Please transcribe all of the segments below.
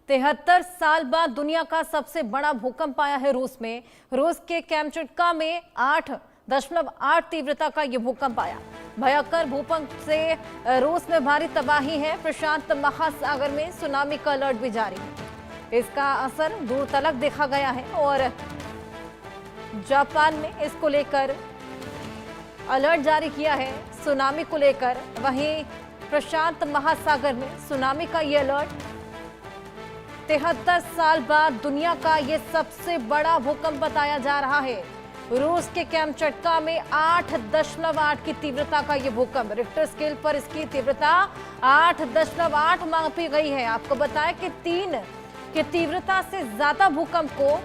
73 साल बाद दुनिया का सबसे बड़ा भूकंप आया है रूस में। रूस के कैमचटका में 8.8 तीव्रता का यह भूकंप आया। भयंकर भूकंप से रूस में भारी तबाही है। प्रशांत महासागर में सुनामी का अलर्ट भी जारी है। इसका असर दूर तलक देखा गया है और जापान में इसको लेकर अलर्ट जारी किया है सुनामी को लेकर। वहीं प्रशांत महासागर में सुनामी का यह अलर्ट 73 साल बाद दुनिया का यह सबसे बड़ा भूकंप बताया जा रहा है। रूस के कैमचटका में 8.8 की तीव्रता का यह भूकंप, रिक्टर स्केल पर इसकी तीव्रता 8.8 मापी गई है। आपको बताएं कि 3 की तीव्रता से ज्यादा भूकंप को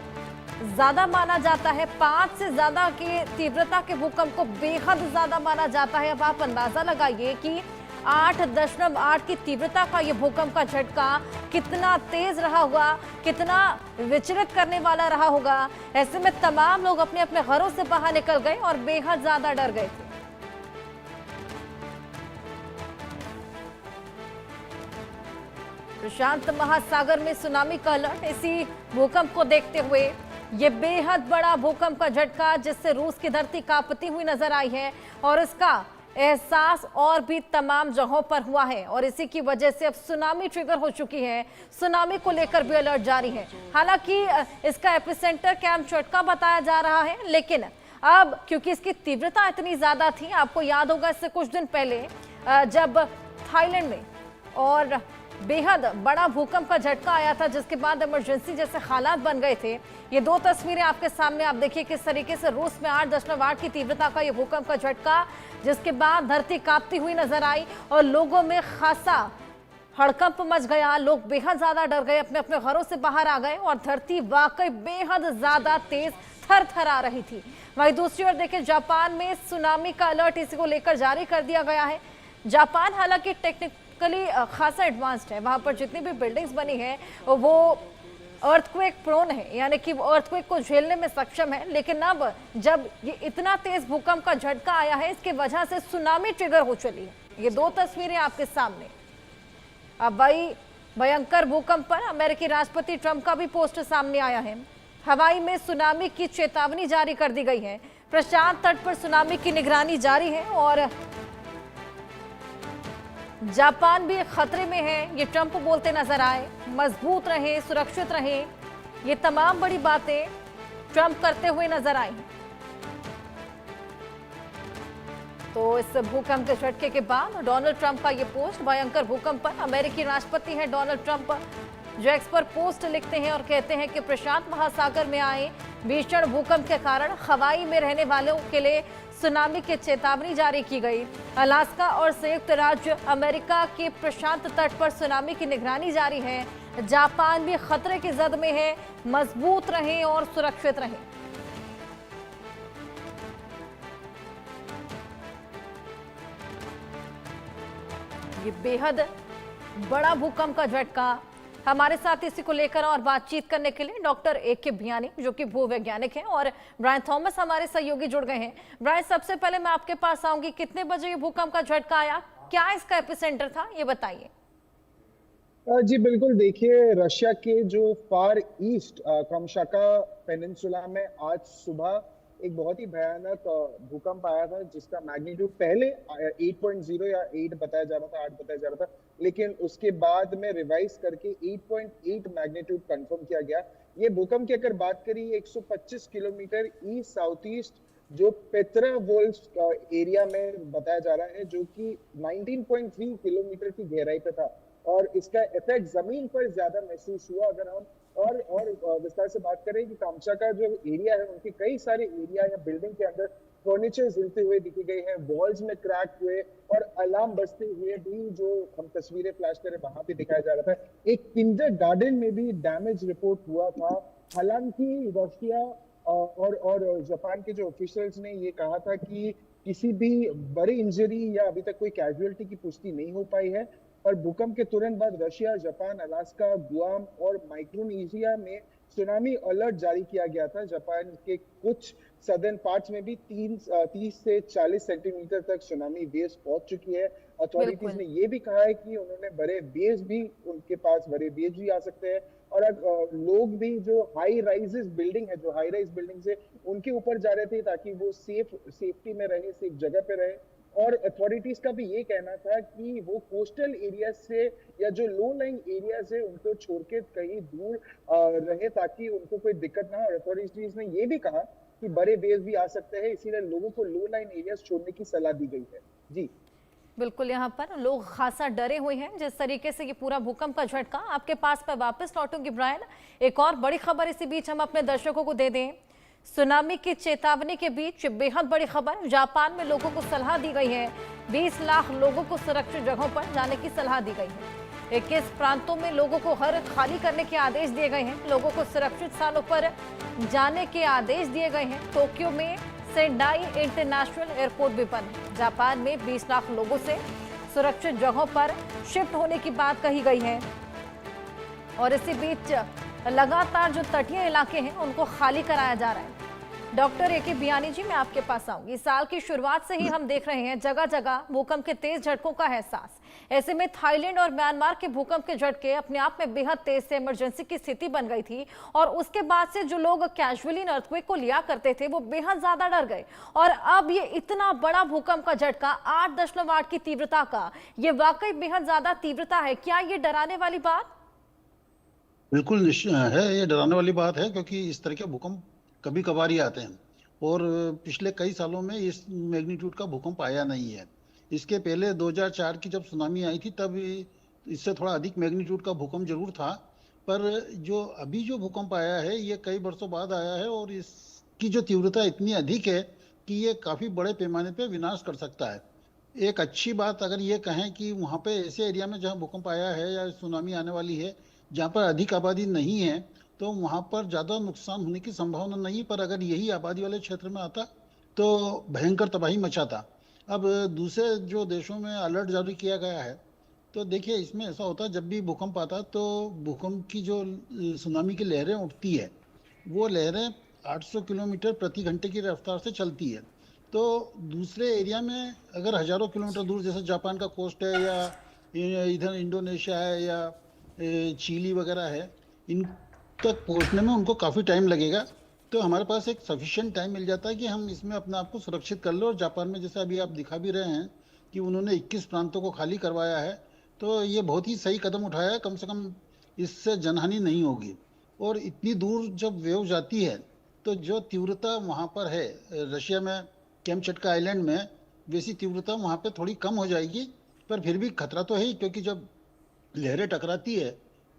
ज्यादा माना जाता है, 5 से ज्यादा की तीव्रता के भूकंप को बेहद ज्यादा माना जाता है। अब आप अंदाजा लगाइए कि 8.8 की तीव्रता का यह भूकंप का झटका कितना तेज रहा होगा, कितना विचलित करने वाला रहा होगा। ऐसे में तमाम लोग अपने अपने घरों से बाहर निकल गए और बेहद ज्यादा डर गए थे। प्रशांत महासागर में सुनामी का अलर्ट, इसी भूकंप को देखते हुए ये बेहद बड़ा भूकंप का झटका जिससे रूस की धरती कांपती हुई नजर आई है और इसका एहसास और भी तमाम जगहों पर हुआ है और इसी की वजह से अब सुनामी ट्रिगर हो चुकी है। सुनामी को लेकर भी अलर्ट जारी है। हालांकि इसका एपिसेंटर कैमचटका बताया जा रहा है, लेकिन अब क्योंकि इसकी तीव्रता इतनी ज्यादा थी, आपको याद होगा इससे कुछ दिन पहले जब थाईलैंड में और बेहद बड़ा भूकंप का झटका आया था जिसके बाद इमरजेंसी जैसे हालात बन गए थे। ये दो तस्वीरें आपके सामने, आप देखिए किस तरीके से रूस में 8.8 की तीव्रता का ये भूकंप का झटका, जिसके बाद धरती कांपती हुई नजर आई और लोगों में खासा हड़कंप मच गया। लोग बेहद ज्यादा डर गए, अपने अपने घरों से बाहर आ गए और धरती वाकई बेहद ज्यादा तेज थर थर आ रही थी। वहीं दूसरी ओर देखिए जापान में सुनामी का अलर्ट इसी को लेकर जारी कर दिया गया है। जापान हालांकि टेक्निकली खासा एडवांस्ड है, वहां पर जितनी भी बिल्डिंग्स बनी है वो अर्थक्वेक प्रोन है, यानी कि अर्थक्वेक को झेलने में सक्षम है। लेकिन अब जब ये इतना तेज भूकंप का झटका आया है, इसकी वजह से सुनामी ट्रिगर हो चली है। ये दो तस्वीरें आपके सामने। अब वही भयंकर भूकंप पर अमेरिकी राष्ट्रपति ट्रंप का भी पोस्ट सामने आया है। हवाई में सुनामी की चेतावनी जारी कर दी गई है। प्रशांत तट पर सुनामी की निगरानी जारी है और जापान भी खतरे में है, ये ट्रंप बोलते नजर आए। मजबूत रहे, सुरक्षित रहे, ये तमाम बड़ी बातें ट्रंप करते हुए नजर आए। तो इस भूकंप के झटके के बाद डोनाल्ड ट्रंप का ये पोस्ट, भयंकर भूकंप पर अमेरिकी राष्ट्रपति हैं डोनाल्ड ट्रंप, जो एक्स पर पोस्ट लिखते हैं और कहते हैं कि प्रशांत महासागर में आए भीषण भूकंप के कारण हवाई में रहने वालों के लिए सुनामी की चेतावनी जारी की गई। अलास्का और संयुक्त राज्य अमेरिका के प्रशांत तट पर सुनामी की निगरानी जारी है। जापान भी खतरे की जद में है, मजबूत रहें और सुरक्षित रहें। ये बेहद बड़ा भूकंप का झटका। हमारे साथ इसी को लेकर और बातचीत करने के लिए डॉक्टर ए.के. भियानी, जो कि भूवैज्ञानिक हैं, और ब्रायन थॉमस हमारे सहयोगी जुड़ गए हैं। ब्रायन, सबसे पहले मैं आपके पास आऊंगी, कितने बजे ये भूकंप का झटका आया, क्या इसका एपिसेंटर था, ये बताइए। जी बिल्कुल, देखिए रशिया के जो फार ईस्ट कामचाका पेनिनसुला में आज सुबह एक बहुत ही भयानक भूकंप आया था जिसका मैग्नीट्यूड पहले 8.0 या 8 बताया जा रहा था, 8 बताया जा रहा था, लेकिन उसके बाद में रिवाइज करके 8.8 मैग्नीट्यूड कंफर्म किया गया। ये भूकंप की अगर बात करें 125 किलोमीटर ईस्ट साउथ ईस्ट जो पेत्रा वोल्स एरिया में बताया जा रहा है, जो कि 19.3 किलोमीटर की गहराई पे था और इसका इफेक्ट जमीन पर ज्यादा महसूस हुआ। अगर हम और विस्तार से बात करें कि कामचा का जो एरिया है, उनके कई सारे एरिया या बिल्डिंग के अंदर फर्नीचर जलते हुए दिखे गए हैं, वॉल्स में क्रैक हुए और अलार्म बजते हुए भी जो हम तस्वीरें फ्लैश करें वहां पे दिखाया जा रहा था। एक किंडर गार्डन में भी डैमेज रिपोर्ट हुआ था। हालांकि रशिया और जापान के जो ऑफिशियल्स ने ये कहा था कि किसी भी बड़ी इंजरी या अभी तक कोई कैजुअलिटी की पुष्टि नहीं हो पाई है। और भूकंप के तुरंत बाद रशिया, जापान, अलास्का, गुआम और माइक्रोनेशिया में सुनामी अलर्ट जारी किया गया था। जापान के कुछ सदर्न पार्ट्स में भी 30 से 40 सेंटीमीटर तक सुनामी वेव्स पहुंच चुकी है। अथॉरिटीज ने ये भी कहा है कि उन्होंने बड़े वेव्स भी, उनके पास बड़े वेव्स भी आ सकते हैं। और लोग भी जो हाई राइजेस बिल्डिंग है, जो हाई राइज बिल्डिंग है, उनके ऊपर जा रहे थे ताकि वो सेफ्टी में रहे, सेफ जगह पे रहे। और अथॉरिटीज का भी ये कहना था कि वो कोस्टल एरिया से या जो लो लाइन एरियाज है उनको छोड़ के कहीं दूर रहे ताकि उनको कोई दिक्कत ना हो। और अथॉरिटीज ने ये भी कहा कि बड़े वेव्स भी आ सकते हैं, इसीलिए लोगों को लो लाइन एरियाज छोड़ने की सलाह दी गई है। जी बिल्कुल, यहाँ पर लोग खासा डरे हुए हैं जिस तरीके से ये पूरा भूकंप का झटका। आपके पास पर वापस लौटूंगी ब्रायन। एक और बड़ी खबर इसी बीच हम अपने दर्शकों को दे दें। सुनामी की चेतावनी के बीच बेहद बड़ी खबर, जापान में लोगों को सलाह दी गई है। 20 लाख लोगों को सुरक्षित जगहों पर जाने की सलाह दी गई है। 21 प्रांतों में लोगों को घर खाली करने के आदेश दिए गए हैं। लोगों को सुरक्षित स्थानों पर जाने के आदेश दिए गए हैं। टोक्यो में सेंडाई इंटरनेशनल एयरपोर्ट भी बंद है। जापान में 20 लाख लोगों से सुरक्षित जगहों पर शिफ्ट होने की बात कही गई है। और इसी बीच लगातार जो तटीय इलाके हैं उनको खाली कराया जा रहा है। Doctor A K. बियानी जी, मैं आपके पास आऊंगी। साल की शुरुआत से ही हम देख रहे हैं जगह जगह भूकंप के तेज झटकों का एहसास। ऐसे में थाईलैंड और म्यांमार के भूकंप के झटके अपने आप में बेहद तेज से इमरजेंसी की स्थिति बन गई थी। और उसके बाद से जो लोग कैजुअली अर्थक्वेक को लिया करते थे वो बेहद ज्यादा डर गए। और अब ये इतना बड़ा भूकंप का झटका 8.8 की तीव्रता का, ये वाकई बेहद ज्यादा तीव्रता है। क्या ये डराने वाली बात? बिल्कुल है, ये डराने वाली बात है क्योंकि इस तरह के भूकंप कभी कभार ही आते हैं और पिछले कई सालों में इस मैग्नीट्यूड का भूकंप आया नहीं है। इसके पहले 2004 की जब सुनामी आई थी तब इससे थोड़ा अधिक मैग्नीट्यूड का भूकंप जरूर था, पर जो अभी जो भूकंप आया है ये कई वर्षों बाद आया है और इसकी जो तीव्रता इतनी अधिक है कि ये काफ़ी बड़े पैमाने पे विनाश कर सकता है। एक अच्छी बात अगर ये कहें कि वहाँ पे ऐसे एरिया में जहाँ भूकंप आया है या सुनामी आने वाली है जहाँ पर अधिक आबादी नहीं है तो वहाँ पर ज़्यादा नुकसान होने की संभावना नहीं, पर अगर यही आबादी वाले क्षेत्र में आता तो भयंकर तबाही मचाता। अब दूसरे जो देशों में अलर्ट जारी किया गया है तो देखिए इसमें ऐसा होता है जब भी भूकंप आता तो भूकंप की जो सुनामी की लहरें उठती है वो लहरें 800 किलोमीटर प्रति घंटे की रफ्तार से चलती है। तो दूसरे एरिया में अगर हज़ारों किलोमीटर दूर जैसे जापान का कोस्ट है या इधर इंडोनेशिया है या चिली वगैरह है, इन तक पहुंचने में उनको काफ़ी टाइम लगेगा। तो हमारे पास एक सफिशिएंट टाइम मिल जाता है कि हम इसमें अपने आप को सुरक्षित कर लो। और जापान में जैसे अभी आप दिखा भी रहे हैं कि उन्होंने 21 प्रांतों को खाली करवाया है, तो ये बहुत ही सही कदम उठाया है। कम से कम इससे जनहानि नहीं होगी। और इतनी दूर जब वेव जाती है तो जो तीव्रता वहाँ पर है रशिया में कैमचटका आइलैंड में, वैसी तीव्रता वहाँ पे थोड़ी कम हो जाएगी, पर फिर भी खतरा तो है ही क्योंकि जब लहरें टकराती है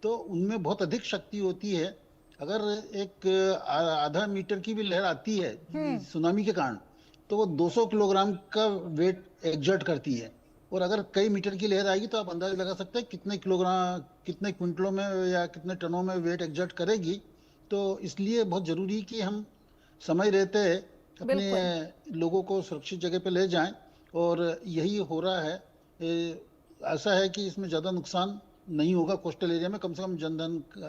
तो उनमें बहुत अधिक शक्ति होती है। अगर एक आधा मीटर की भी लहर आती है सुनामी के कारण तो वो 200 किलोग्राम का वेट एग्जर्ट करती है। और अगर कई मीटर की लहर आएगी तो आप अंदाजा लगा सकते हैं कितने किलोग्राम, कितने क्विंटलों में या कितने टनों में वेट एग्जर्ट करेगी। तो इसलिए बहुत जरूरी कि हम समय रहते अपने लोगों को सुरक्षित जगह पे ले जाएं और यही हो रहा है। ऐसा है कि इसमें ज़्यादा नुकसान नहीं होगा कोस्टल एरिया में, कम से कम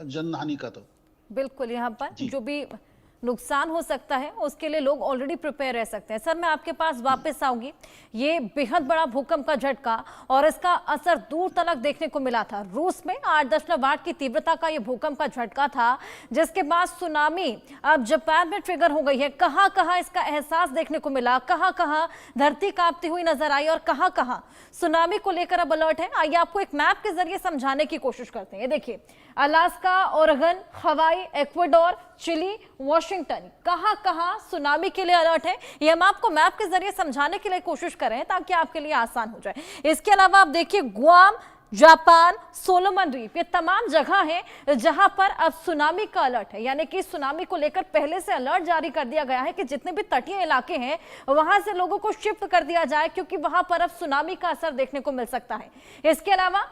जनहानि का। तो बिल्कुल, यहाँ पर जो भी नुकसान हो सकता है उसके लिए लोग ऑलरेडी प्रिपेयर रह सकते हैं। सर, मैं आपके पास वापस आऊंगी। ये बेहद बड़ा भूकंप का झटका और इसका असर दूर तलक देखने को मिला था। रूस में 8.8 की तीव्रता का ये भूकंप का झटका था, जिसके बाद सुनामी अब जापान में ट्रिगर हो गई है। कहां कहां इसका एहसास देखने को मिला, कहां कहां धरती कांपती हुई नजर आई और कहां कहां सुनामी को लेकर अब अलर्ट है। आइए आपको एक मैप के जरिए समझाने की कोशिश करते हैं। ये देखिए, अलास्का, ओरेगन, हवाई, इक्वाडोर, चिली, वाशिंगटन, कहां कहां सुनामी के लिए अलर्ट है। ये हम आपको मैप के जरिए समझाने के लिए कोशिश कर रहे हैं ताकि आपके लिए आसान हो जाए। इसके अलावा आप देखिए गुआम, जापान, सोलोमन द्वीप, ये तमाम जगह हैं जहां पर अब सुनामी का अलर्ट है। यानी कि सुनामी को लेकर पहले से अलर्ट जारी कर दिया गया है कि जितने भी तटीय इलाके हैं वहां से लोगों को शिफ्ट कर दिया जाए, क्योंकि वहां पर अब सुनामी का असर देखने को मिल सकता है। इसके अलावा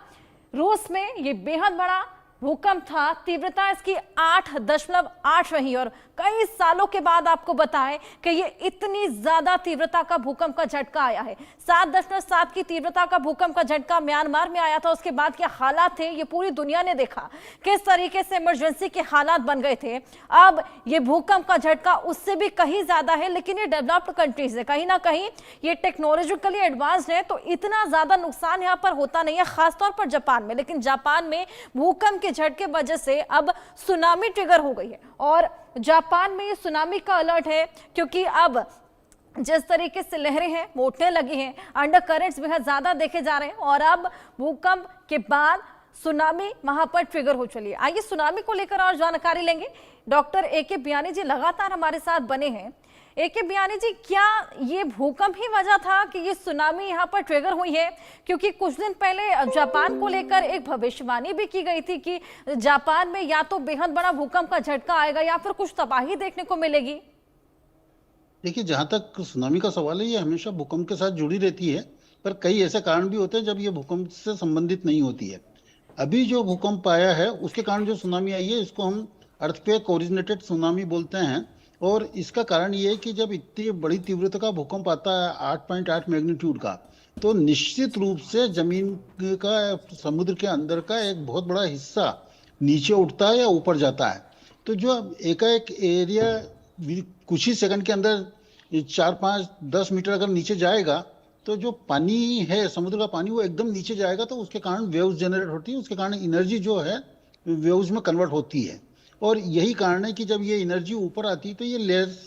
रूस में ये बेहद बड़ा भूकंप था, तीव्रता इसकी 8.8 रही और कई सालों के बाद आपको बताएं कि ये इतनी ज्यादा तीव्रता का भूकंप का झटका आया है। 7.7 की तीव्रता का भूकंप का झटका म्यांमार में आया था। उसके बाद क्या हालात थे ये पूरी दुनिया ने देखा, किस तरीके से इमरजेंसी के हालात बन गए थे। अब ये भूकंप का झटका उससे भी कहीं ज्यादा है, लेकिन ये डेवलप्ड कंट्रीज है, कहीं ना कहीं ये टेक्नोलॉजिकली एडवांस्ड है, तो इतना ज्यादा नुकसान यहाँ पर होता नहीं है, खासतौर पर जापान में। लेकिन जापान में भूकंप के झटके वजह से अब सुनामी ट्रिगर हो गई है और जापान में ये सुनामी का अलर्ट है, क्योंकि अब जिस तरीके से लहरें हैं वो उठने लगी हैं, अंडर करंट्स बेहद ज्यादा देखे जा रहे हैं और अब भूकंप के बाद सुनामी वहां पर ट्रिगर हो चली है। आइए सुनामी को लेकर और जानकारी लेंगे। Doctor A K. बियानी जी लगातार हमारे साथ बने हैं। ए.के. बियानी जी, क्या ये भूकंप ही वजह था कि ये सुनामी यहाँ पर ट्रिगर हुई है? क्योंकि कुछ दिन पहले जापान को लेकर एक भविष्यवाणी भी की गई थी कि जापान में या तो बेहद बड़ा भूकंप का झटका आएगा या फिर कुछ तबाही देखने को मिलेगी। देखिए, जहां तक सुनामी का सवाल है, ये हमेशा भूकंप के साथ जुड़ी रहती है, पर कई ऐसे कारण भी होते हैं जब ये भूकंप से संबंधित नहीं होती है। अभी जो भूकंप आया है उसके कारण जो सुनामी आई है, इसको हम अर्थक्वेक ओरिजिनेटेड सुनामी बोलते हैं। और इसका कारण ये है कि जब इतनी बड़ी तीव्रता का भूकंप आता है 8.8 मैग्नीट्यूड का, तो निश्चित रूप से जमीन का, समुद्र के अंदर का एक बहुत बड़ा हिस्सा नीचे उठता है या ऊपर जाता है। तो जो एकाएक एरिया कुछ ही सेकंड के अंदर 4-5-10 मीटर अगर नीचे जाएगा, तो जो पानी है, समुद्र का पानी, वो एकदम नीचे जाएगा, तो उसके कारण वेव्स जनरेट होती है, उसके कारण एनर्जी जो है वेव्स में कन्वर्ट होती है। और यही कारण है कि जब ये एनर्जी ऊपर आती है तो ये लेयर्स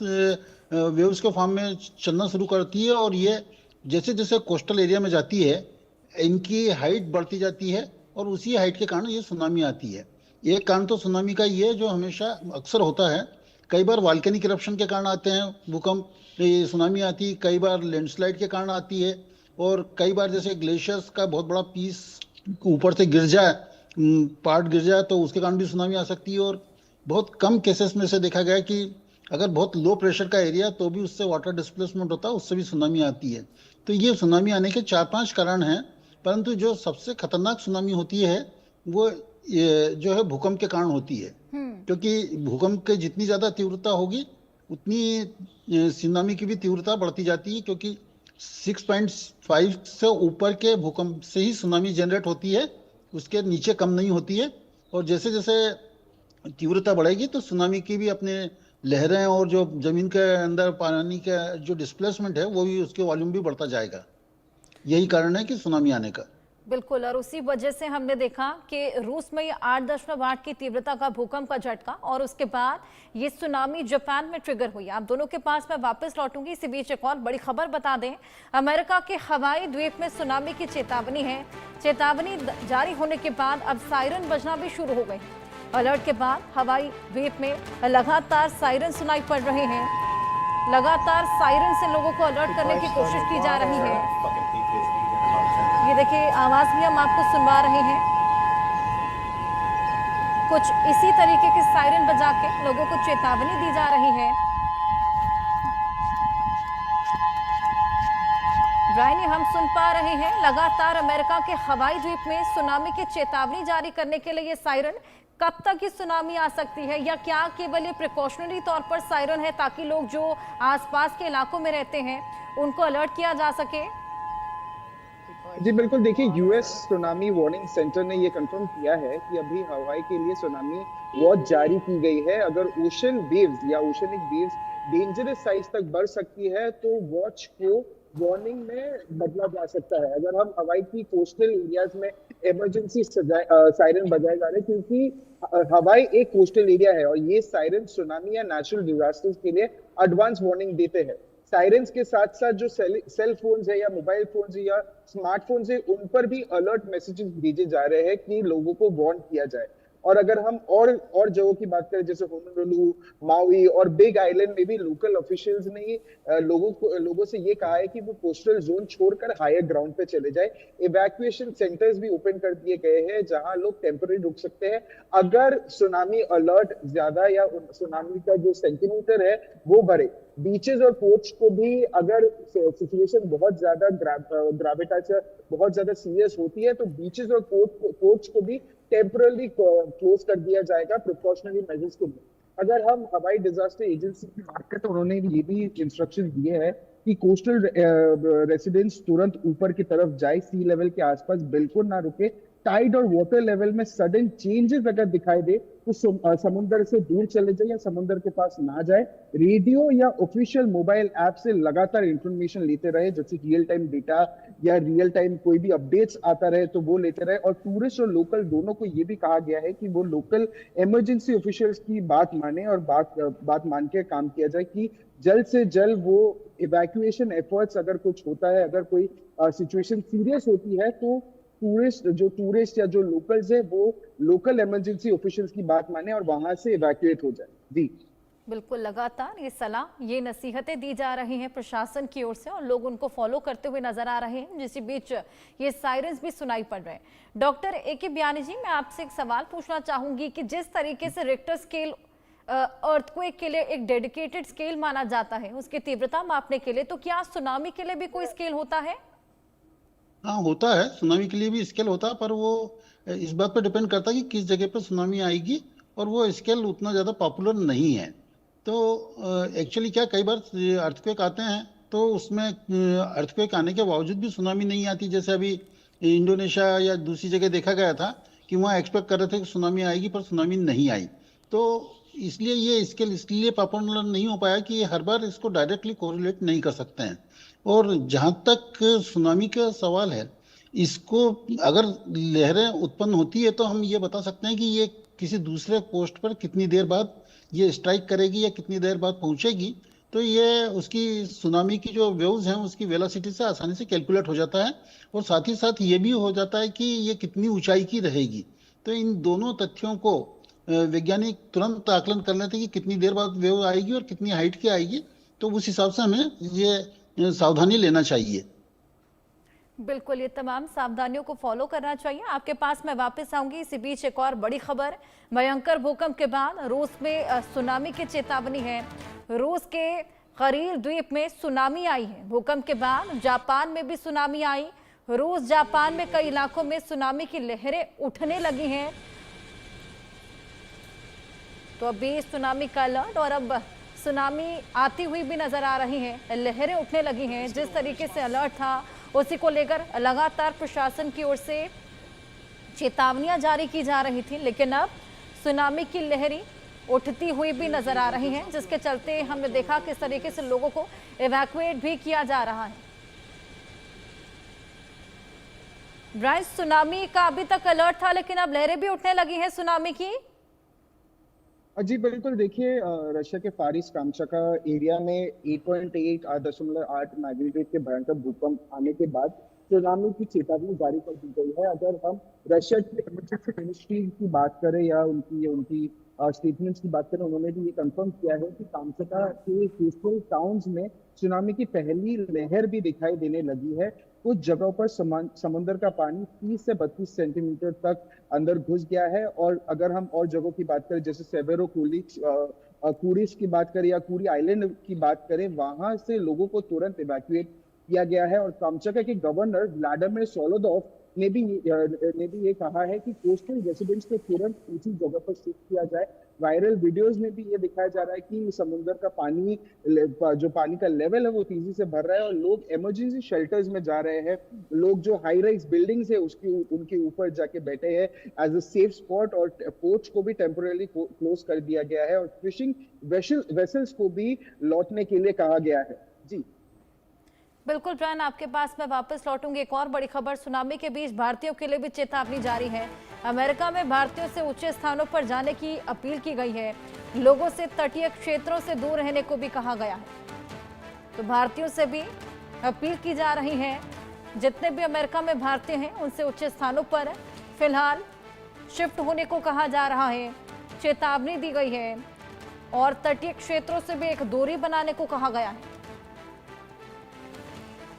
वेव्स के फॉर्म में चलना शुरू करती है और ये जैसे जैसे कोस्टल एरिया में जाती है इनकी हाइट बढ़ती जाती है और उसी हाइट के कारण ये सुनामी आती है। एक कारण तो सुनामी का ये जो हमेशा अक्सर होता है, कई बार वॉल्केनिक इरप्शन के कारण आते हैं भूकंप, ये सुनामी आती है, कई बार लैंडस्लाइड के कारण आती है और कई बार जैसे ग्लेशियर्स का बहुत बड़ा पीस ऊपर से गिर जाए, पार्ट गिर जाए, तो उसके कारण भी सुनामी आ सकती है। और बहुत कम केसेस में से देखा गया कि अगर बहुत लो प्रेशर का एरिया तो भी उससे वाटर डिस्प्लेसमेंट होता है, उससे भी सुनामी आती है। तो ये सुनामी आने के 4-5 कारण हैं, परंतु जो सबसे खतरनाक सुनामी होती है वो ये जो है भूकंप के कारण होती है, क्योंकि भूकंप के जितनी ज्यादा तीव्रता होगी उतनी सुनामी की भी तीव्रता बढ़ती जाती है, क्योंकि 6.5 से ऊपर के भूकंप से ही सुनामी जनरेट होती है, उसके नीचे कम नहीं होती है। और जैसे जैसे तीव्रता बढ़ेगी तो सुनामी की भी अपने लहरें और जो जमीन के अंदर पानी का जो डिस्प्लेसमेंट है वो भी, उसके वॉल्यूम भी बढ़ता जाएगा। यही कारण है कि सुनामी आने का। बिल्कुल, और उसी वजह से हमने देखा कि रूस में ये 8.8 की तीव्रता का भूकंप का झटका और उसके बाद ये सुनामी जापान में ट्रिगर हुई। आप दोनों के पास मैं वापस लौटूंगी। इसी बीच एक और बड़ी खबर बता दें, अमेरिका के हवाई द्वीप में सुनामी की चेतावनी है। चेतावनी जारी होने के बाद अब सायरन बजना भी शुरू हो गई। अलर्ट के बाद हवाई द्वीप में लगातार सायरन सुनाई पड़ रहे हैं। लगातार सायरन से लोगों को अलर्ट करने की कोशिश की जा रही है। ये देखिए आवाज भी हम आपको सुनवा रहे हैं। कुछ इसी तरीके के सायरन बजा के लोगों को चेतावनी दी जा रही है। रायनी, हम सुन पा रहे हैं लगातार अमेरिका के हवाई द्वीप में सुनामी की चेतावनी जारी करने के लिए ये सायरन। कब तक ये सुनामी आ सकती है, या क्या केवल ये प्रिकॉशनरी तौर पर सायरन है ताकि लोग जो आसपास के इलाकों में रहते हैं उनको अलर्ट किया जा सके? जी बिल्कुल, देखिए यूएस सुनामी वार्निंग सेंटर ने ये कंफर्म किया है कि अभी हवाई के लिए सुनामी वॉच जारी की गई है। अगर ओशन वेव्स या ओशनिक वेव्स डेंजरस साइज तक बढ़ सकती है तो वॉच को वार्निंग में बदला जा सकता है। अगर हम हवाई की कोस्टल एरियाज में इमरजेंसी सायरन बजाए जा रहे हैं, क्योंकि हवाई एक कोस्टल एरिया है और ये सायरन सुनामी या नेचुरल डिजास्टर्स के लिए एडवांस वार्निंग देते हैं। सायरन्स के साथ साथ जो सेल फोन्स है या मोबाइल फोन्स है या स्मार्टफोन्स है, उन पर भी अलर्ट मैसेजेस भेजे जा रहे हैं कि लोगों को वार्न किया जाए। और अगर हम और जगहों की बात करें जैसे होनोलुलु, माउई और बिग आइलैंड में भी लोकल ऑफिशियल्स ने लोगों से ये कहा है कि वो कोस्टल जोन छोड़कर हायर ग्राउंड पे चले जाए। इवैक्यूएशन सेंटर्स भी ओपन कर दिए गए हैं जहां लोग टेम्पररी रुक सकते हैं। अगर सुनामी अलर्ट ज्यादा या सुनामी का जो सेंटीमीटर है वो बढ़े, बीचेस और पोर्ट्स को भी अगर सिचुएशन बहुत ज्यादा ग्राविटास बहुत ज्यादा सीरियस होती है तो बीचेस और पोर्ट्स को भी टेम्परली क्लोज कर दिया जाएगा प्रिकॉशनरी मेजर्स के लिए। अगर हम हवाई डिजास्टर एजेंसी की बात करें तो उन्होंने ये भी इंस्ट्रक्शन दिए हैं कि कोस्टल रेसिडेंट्स तुरंत ऊपर की तरफ जाए, सी लेवल के आसपास बिल्कुल ना रुके। टाइड और वाटर लेवल में सडन चेंजेस अगर दिखाई दे तो समुद्र से दूर चले जाए या समुद्र के पास ना जाए। रेडियो या ऑफिशियल मोबाइल ऐप से लगातार इंफॉर्मेशन लेते रहे, जैसे रियल टाइम डेटा या रियल टाइम कोई भी अपडेट्स आता रहे तो वो लेते रहे। और टूरिस्ट और लोकल दोनों को ये भी कहा गया है कि वो लोकल इमरजेंसी ऑफिशियल्स की बात माने और बात मान के काम किया जाए कि जल्द से जल्द वो इवैक्यूएशन एफर्ट्स, अगर कुछ होता है, अगर कोई सिचुएशन सीरियस होती है तो टूरिस्ट या जो लोकल्स है वो लोकल इमरजेंसी ऑफिशियल्स की बात माने और वहां से इवैक्यूएट हो जाए। जी बिल्कुल, लगातार ये सलाह, ये नसीहतें दी जा रही हैं प्रशासन की ओर से और लोग उनको फॉलो करते हुए नजर आ रहे हैं, जिस बीच ये सायरन्स भी सुनाई पड़ रहे हैं। Doctor A K. बियानी जी, मैं आपसे एक सवाल पूछना चाहूंगी कि जिस तरीके से रिक्टर स्केल अर्थक्वेक के लिए एक डेडिकेटेड स्केल माना जाता है उसकी तीव्रता मापने के लिए, तो क्या सुनामी के लिए भी कोई स्केल होता है? हाँ, होता है, सुनामी के लिए भी स्केल होता है, पर वो इस बात पर डिपेंड करता है कि किस जगह पर सुनामी आएगी, और वो स्केल उतना ज़्यादा पॉपुलर नहीं है। तो एक्चुअली क्या, कई बार अर्थक्वेक आते हैं तो उसमें अर्थक्वेक आने के बावजूद भी सुनामी नहीं आती। जैसे अभी इंडोनेशिया या दूसरी जगह देखा गया था कि वहाँ एक्सपेक्ट कर रहे थे कि सुनामी आएगी, पर सुनामी नहीं आई। तो इसलिए ये स्केल इसलिए पॉपुलर नहीं हो पाया कि हर बार इसको डायरेक्टली कोरिलेट नहीं कर सकते हैं। और जहाँ तक सुनामी का सवाल है, इसको अगर लहरें उत्पन्न होती है तो हम ये बता सकते हैं कि ये किसी दूसरे कोस्ट पर कितनी देर बाद ये स्ट्राइक करेगी या कितनी देर बाद पहुंचेगी। तो ये उसकी सुनामी की जो वेव्स हैं उसकी वेलोसिटी से आसानी से कैलकुलेट हो जाता है, और साथ ही साथ ये भी हो जाता है कि ये कितनी ऊंचाई की रहेगी। तो इन दोनों तथ्यों को वैज्ञानिक तुरंत आकलन कर लेते हैं कि कितनी देर बाद वेव आएगी और कितनी हाइट की आएगी। तो उस हिसाब से हमें ये सावधानी लेना चाहिए। बिल्कुल, ये तमाम सावधानियों को फॉलो करना चाहिए। आपके पास मैं वापस आऊंगी। इसी बीच एक और बड़ी खबर, भयंकर भूकंप के बाद रूस में सुनामी की चेतावनी है। रूस के करील द्वीप में सुनामी आई है। भूकंप के बाद जापान में भी सुनामी आई। रूस, जापान में कई इलाकों में सुनामी की लहरें उठने लगी हैं। तो अभी सुनामी का अलर्ट, और अब सुनामी आती हुई भी नजर आ रही है, लहरें उठने लगी हैं। जिस तरीके से अलर्ट था उसी को लेकर लगातार प्रशासन की ओर से चेतावनियां जारी की जा रही थी, लेकिन अब सुनामी की लहरें उठती हुई भी नजर आ रही हैं, जिसके चलते हमने देखा किस तरीके से लोगों को इवैक्यूएट भी किया जा रहा है। ब्राइस, सुनामी का अभी तक अलर्ट था लेकिन अब लहरें भी उठने लगी हैं सुनामी की। जी बिल्कुल, देखिए रशिया के फारिस कामचका एरिया में 8.8 मैग्नीट्यूड के भयंकर भूकंप आने के बाद सुनामी की चेतावनी जारी कर दी गई है। अगर हम रशिया की इमरजेंसी मिनिस्ट्री की बात करें या उनकी स्टेटमेंट्स की बात करें, उन्होंने भी ये कंफर्म किया है कि कामचका के कोस्टल टाउन्स में सुनामी की पहली लहर भी दिखाई देने लगी है। कुछ जगहों पर समुद्र का पानी 30 से 32 सेंटीमीटर तक अंदर घुस गया है। और अगर हम और जगहों की बात करें, जैसे सेवेरो कुरिश की बात करें या कुरी आइलैंड की बात करें, वहां से लोगों को तुरंत इवैक्यूएट किया गया है। और कामचका के गवर्नर व्लादिमीर सोलोदोव ने भी ये कहा है कि कोस्टल रेसिडेंट्स को तुरंत ऊंची जगह पर शिफ्ट किया जाए। वायरल वीडियोस में भी ये दिखाया जा रहा है कि समुद्र का पानी, जो पानी का लेवल है वो तेजी से बढ़ रहा है और लोग इमरजेंसी शेल्टर्स में जा रहे हैं। लोग जो हाई राइज बिल्डिंग्स है उनके ऊपर जाके बैठे हैं एज अ सेफ स्पॉट। और पोर्ट्स को भी टेम्पोररी क्लोज कर दिया गया है और फिशिंग वेसल्स को भी लौटने के लिए कहा गया है। जी बिल्कुल ब्रायन, आपके पास मैं वापस लौटूंगी। एक और बड़ी खबर, सुनामी के बीच भारतीयों के लिए भी चेतावनी जारी है। अमेरिका में भारतीयों से ऊंचे स्थानों पर जाने की अपील की गई है। लोगों से तटीय क्षेत्रों से दूर रहने को भी कहा गया है। तो भारतीयों से भी अपील की जा रही है, जितने भी अमेरिका में भारतीय हैं उनसे ऊंचे स्थानों पर फिलहाल शिफ्ट होने को कहा जा रहा है। चेतावनी दी गई है और तटीय क्षेत्रों से भी एक दूरी बनाने को कहा गया है।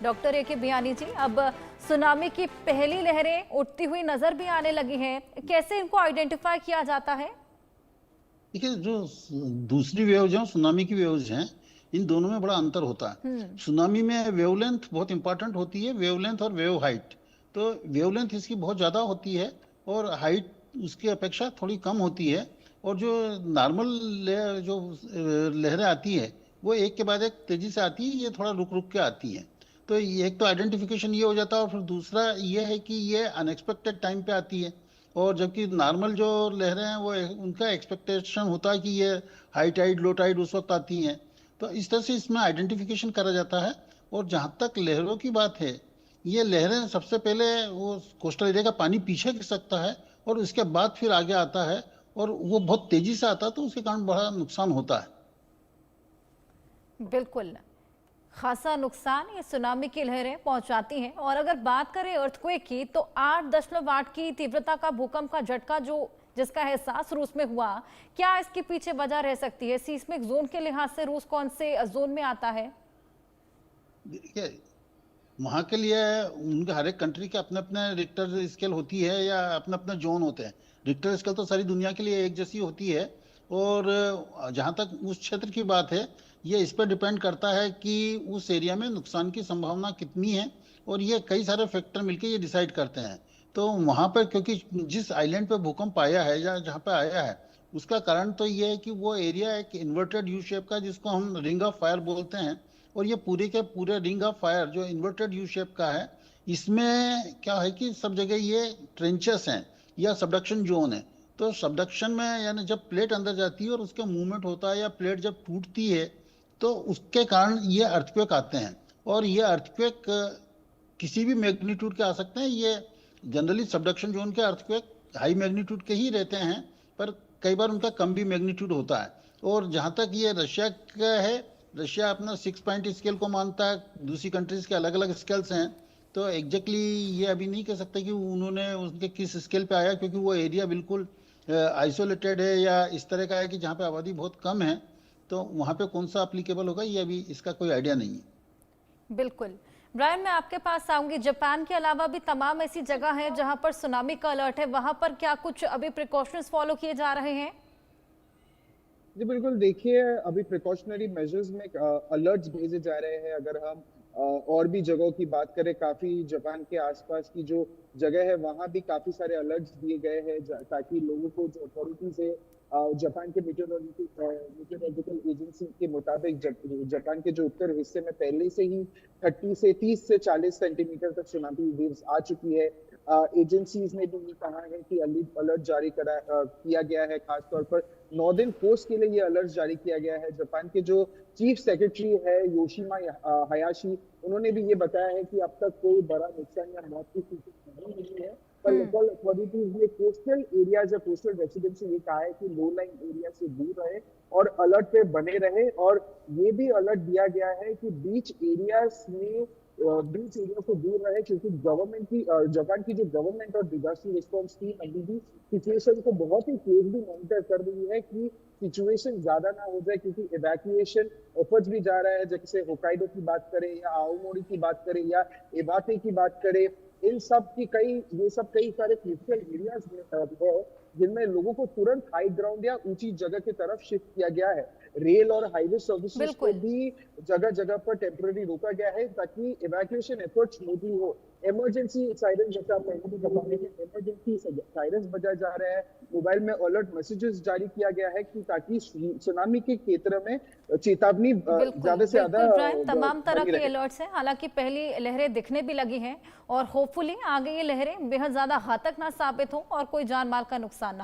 Doctor A K. बियानी जी, अब सुनामी की पहली लहरें उठती हुई नजर भी आने लगी हैं, कैसे इनको आइडेंटिफाई किया जाता है? देखिए, जो दूसरी वेव्स हैं, सुनामी की वेव्स हैं, इन दोनों में बड़ा अंतर होता है। सुनामी में वेवलेंथ बहुत इंपॉर्टेंट होती है, वेवलेंथ और वेव हाइट। तो वेवलेंथ इसकी बहुत ज्यादा होती है और हाइट उसकी अपेक्षा थोड़ी कम होती है, और जो नॉर्मल जो लहरें आती है वो एक के बाद एक तेजी से आती है, ये थोड़ा रुक रुक के आती है। तो एक तो आइडेंटिफिकेशन ये हो जाता है, और फिर दूसरा ये है कि ये अनएक्सपेक्टेड टाइम पे आती है, और जबकि नॉर्मल जो लहरें हैं वो उनका एक्सपेक्टेशन होता है कि ये हाई टाइड लो टाइड उस वक्त आती हैं। तो इस तरह से इसमें आइडेंटिफिकेशन करा जाता है। और जहाँ तक लहरों की बात है, ये लहरें सबसे पहले वो कोस्टल एरिया का पानी पीछे खिसकता है और उसके बाद फिर आगे आता है, और वो बहुत तेजी से आता है, तो उसके कारण बड़ा नुकसान होता है। बिल्कुल, खासा नुकसान ये सुनामी की लहरें पहुंचाती हैं। और अगर बात करें अर्थक्वेक की, तो 8.8 की तीव्रता का भूकंप का झटका जिसका एहसास रूस में हुआ, क्या इसके पीछे वजह रह सकती है? सीस्मिक जोन के लिहाज से रूस कौन से जोन में आता है? देखिए, वहाँ के लिए उनके हर एक कंट्री के अपने अपने रिक्टर स्केल होती है, या अपने अपने जोन होते हैं। रिक्टर स्केल तो सारी दुनिया के लिए एक जैसी होती है, और जहाँ तक उस क्षेत्र की बात है, ये इस पर डिपेंड करता है कि उस एरिया में नुकसान की संभावना कितनी है, और ये कई सारे फैक्टर मिलके ये डिसाइड करते हैं। तो वहाँ पर, क्योंकि जिस आइलैंड पे भूकंप आया है या जहाँ पे आया है, उसका कारण तो ये है कि वो एरिया एक इन्वर्टेड यू शेप का, जिसको हम रिंग ऑफ फायर बोलते हैं, और ये पूरे के पूरे रिंग ऑफ फायर जो इन्वर्टेड यू शेप का है, इसमें क्या है कि सब जगह ये ट्रेंचेस हैं या सबडक्शन जोन है। तो सबडक्शन में यानी जब प्लेट अंदर जाती है और उसका मूवमेंट होता है, या प्लेट जब टूटती है, तो उसके कारण ये अर्थक्वेक आते हैं। और ये अर्थक्वेक किसी भी मैग्नीट्यूड के आ सकते हैं। ये जनरली सबडक्शन जोन के अर्थक्वेक हाई मैग्नीट्यूड के ही रहते हैं, पर कई बार उनका कम भी मैग्नीट्यूड होता है। और जहाँ तक ये रशिया का है, रशिया अपना 6 पॉइंट स्केल को मानता है, दूसरी कंट्रीज के अलग अलग स्केल्स हैं। तो एग्जैक्टली ये अभी नहीं कह सकते कि उन्होंने उनके किस स्केल पे आया, क्योंकि वो एरिया बिल्कुल आइसोलेटेड है या इस तरह का है कि जहाँ पे आबादी बहुत कम है, तो वहाँ पे कौन सा अप्लीकेबल होगा ये अभी इसका कोई आइडिया नहीं है। बिल्कुल। ब्रायन, मैं आपके पास आऊंगी। जापान के अलावा भी तमाम ऐसी जगह है जहां पर सुनामी का अलर्ट है, वहां पर क्या कुछ अभी प्रिकॉशंस फॉलो किए जा रहे हैं? जी बिल्कुल, देखिए अभी प्रिकॉशनरी मेजर्स में अलर्ट्स भेजे जा रहे हैं। अगर हम और भी जगहों की बात करें, काफी जापान के आसपास की जो जगह है वहां भी काफी सारे अलर्ट्स दिए गए हैं, ताकि लोगों को, जो अथॉरिटीज है जापान के मेट्रोलॉजिकल एजेंसी के मुताबिक, जापान के जो उत्तर हिस्से में पहले से ही 30 से 40 सेंटीमीटर तक सुनामी वेव्स आ चुकी है। एजेंसीज ने भी ये कहा है कि अलर्ट जारी किया गया है। खासतौर पर नॉर्दर्न कोस्ट के लिए ये अलर्ट जारी किया गया है। जापान के जो चीफ सेक्रेटरी है योशिमा हयाशी, उन्होंने भी ये बताया है कि अब तक कोई बड़ा नुकसान या मौत की सूचना नहीं मिली है, पर लोकल अथॉरिटीज ने कोस्टल एरियाज या कोस्टल रेसिडेंट्स से ये कहा है कि लो लाइन एरिया से दूर रहे और अलर्ट पे बने रहे। और ये भी अलर्ट दिया गया है कि बीच एरिया से दूर रहे, क्योंकि गवर्नमेंट की, जापान की जो गवर्नमेंट और डिजास्टर रिस्पॉन्स टीम अभी भी सिचुएशन को बहुत ही क्लोजली मॉनिटर कर रही है कि सिचुएशन ज्यादा ना हो जाए, क्योंकि इवैक्यूएशन एफर्ट्स भी जा रहा है। जैसे होकाइडो की बात करें या आओमोरी की बात करें या इबाते की बात करें, इन सब की कई सारे क्रिटिकल एरियाज है जिनमें लोगों को तुरंत हाई ग्राउंड या ऊंची जगह की तरफ शिफ्ट किया गया है। रेल और हाईवे सर्विसेज को भी जगह जगह पर टेम्पररी रोका गया है, ताकि इवैक्यूएशन एफर्ट्स स्मूथली हो। इमरजेंसी सायरन, जैसे आप इमरजेंसी सायरन बजाए जा रहे हैं, मोबाइल में अलर्ट मैसेजेस जारी किया गया है कि ताकि सुनामी के क्षेत्र में चेतावनी ज्यादा से ज्यादा। तमाम तरह के अलर्ट्स हैं, हालांकि पहली लहरें दिखने भी लगी हैं, और होपफुली आगे ये लहरें बेहद ज्यादा घातक ना साबित हो और कोई जान माल का नुकसान ना हो।